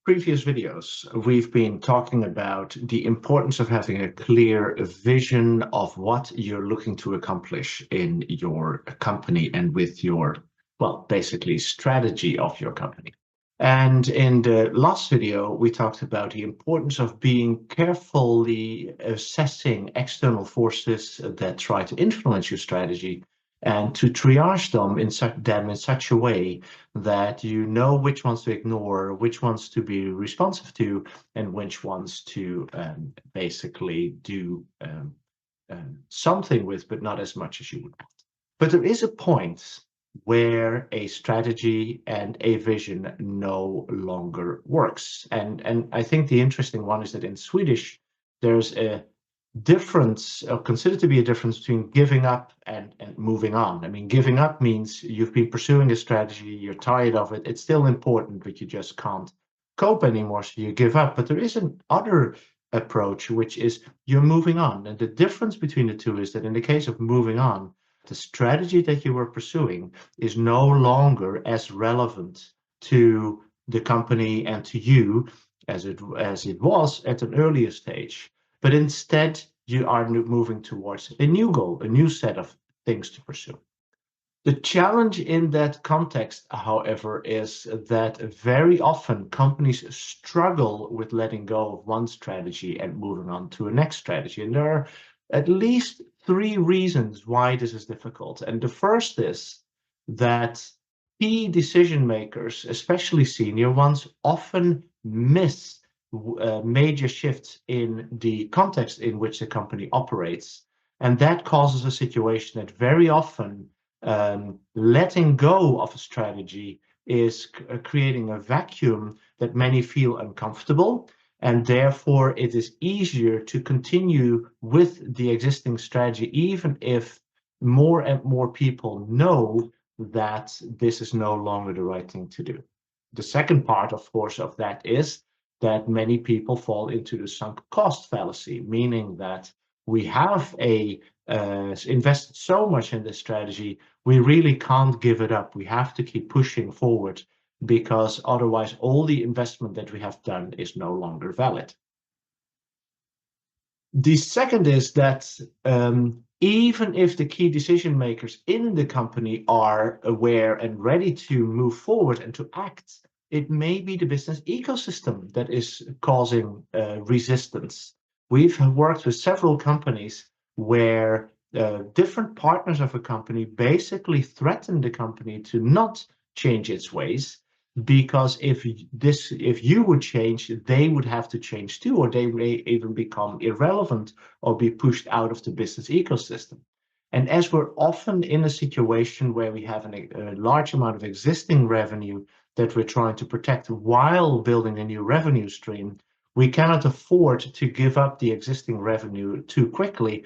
previous videos, we've been talking about the importance of having a clear vision of what you're looking to accomplish in your company and with your, well, basically strategy of your company. And in the last video, we talked about the importance of being carefully assessing external forces that try to influence your strategy and to triage them in such a way that you know which ones to ignore, which ones to be responsive to, and which ones to basically do something with, but not as much as you would want. But there is a point where a strategy and a vision no longer works. And I think the interesting one is that in Swedish, there's a difference, or considered to be a difference between giving up and moving on. I mean, giving up means you've been pursuing a strategy, you're tired of it, it's still important, but you just can't cope anymore, so you give up. But there is another approach, which is you're moving on. And the difference between the two is that in the case of moving on, the strategy that you were pursuing is no longer as relevant to the company and to you as it was at an earlier stage. But instead, you are moving towards a new goal, a new set of things to pursue. The challenge in that context, however, is that very often companies struggle with letting go of one strategy and moving on to a next strategy. And there are at least three reasons why this is difficult. And the first is that key decision makers, especially senior ones, often miss major shifts in the context in which the company operates. And that causes a situation that very often letting go of a strategy is creating a vacuum that many feel uncomfortable, and therefore it is easier to continue with the existing strategy, even if more and more people know that this is no longer the right thing to do. The second part, of course, of that is that many people fall into the sunk cost fallacy, meaning that we have invested so much in this strategy, we really can't give it up. We have to keep pushing forward, because otherwise all the investment that we have done is no longer valid. The second is that even if the key decision makers in the company are aware and ready to move forward and to act, it may be the business ecosystem that is causing resistance. We've worked with several companies where different partners of a company basically threaten the company to not change its ways, because if you would change, they would have to change too, or they may even become irrelevant or be pushed out of the business ecosystem. And as we're often in a situation where we have a large amount of existing revenue that we're trying to protect while building a new revenue stream, we cannot afford to give up the existing revenue too quickly,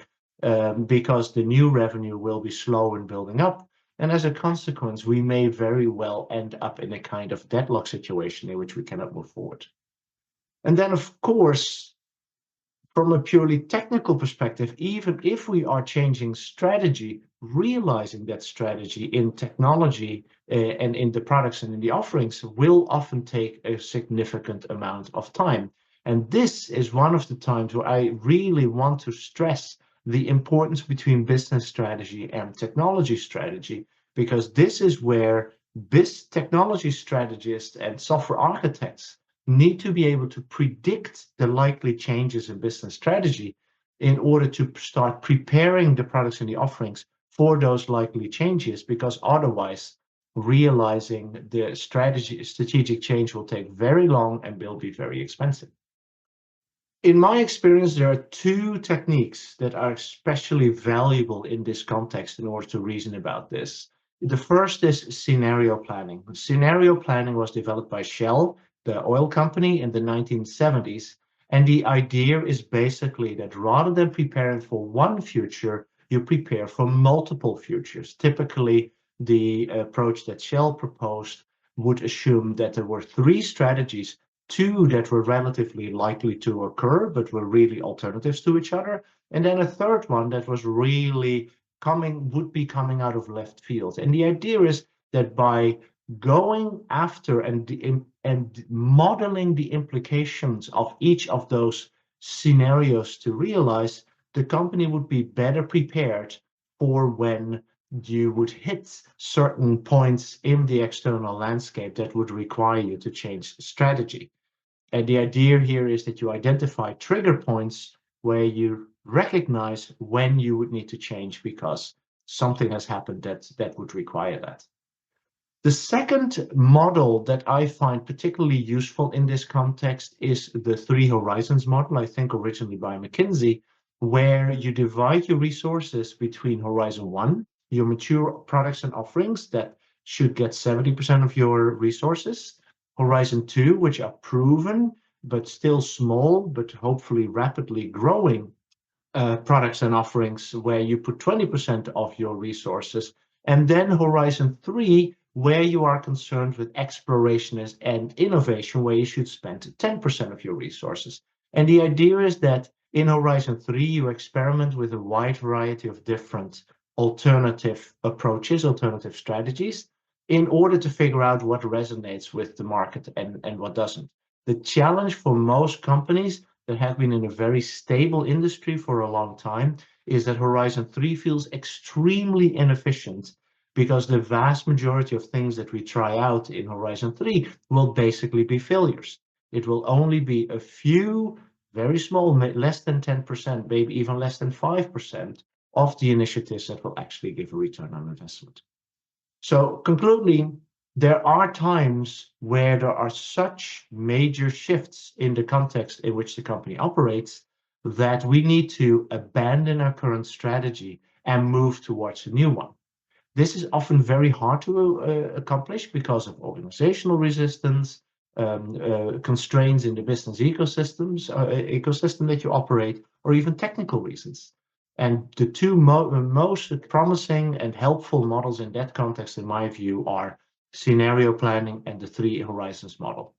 because the new revenue will be slow in building up. And as a consequence, we may very well end up in a kind of deadlock situation in which we cannot move forward. And then, of course, from a purely technical perspective, even if we are changing strategy, realizing that strategy in technology and in the products and in the offerings will often take a significant amount of time. And this is one of the times where I really want to stress the importance between business strategy and technology strategy, because this is where technology strategists and software architects need to be able to predict the likely changes in business strategy in order to start preparing the products and the offerings for those likely changes, because otherwise realizing the strategic change will take very long and will be very expensive. In my experience, there are two techniques that are especially valuable in this context in order to reason about this. The first is scenario planning. Scenario planning was developed by Shell, the oil company, in the 1970s. And the idea is basically that rather than preparing for one future, you prepare for multiple futures. Typically, the approach that Shell proposed would assume that there were three strategies, two that were relatively likely to occur, but were really alternatives to each other, and then a third one that was really would be coming out of left field. And the idea is that by going after and modeling the implications of each of those scenarios to realize the company would be better prepared for when you would hit certain points in the external landscape that would require you to change strategy. And the idea here is that you identify trigger points where you recognize when you would need to change because something has happened that would require that. The second model that I find particularly useful in this context is the three horizons model, I think originally by McKinsey, where you divide your resources between Horizon 1, your mature products and offerings that should get 70% of your resources, Horizon 2, which are proven but still small, but hopefully rapidly growing products and offerings where you put 20% of your resources, and then Horizon 3, where you are concerned with exploration and innovation, where you should spend 10% of your resources. And the idea is that in Horizon 3, you experiment with a wide variety of different alternative approaches, alternative strategies, in order to figure out what resonates with the market and what doesn't. The challenge for most companies that have been in a very stable industry for a long time is that Horizon 3 feels extremely inefficient because the vast majority of things that we try out in Horizon 3 will basically be failures. It will only be a few very small, less than 10%, maybe even less than 5% of the initiatives that will actually give a return on investment. So concluding, there are times where there are such major shifts in the context in which the company operates that we need to abandon our current strategy and move towards a new one. This is often very hard to accomplish because of organizational resistance, constraints in the business ecosystem that you operate, or even technical reasons. And the two most promising and helpful models in that context, in my view, are scenario planning and the three horizons model.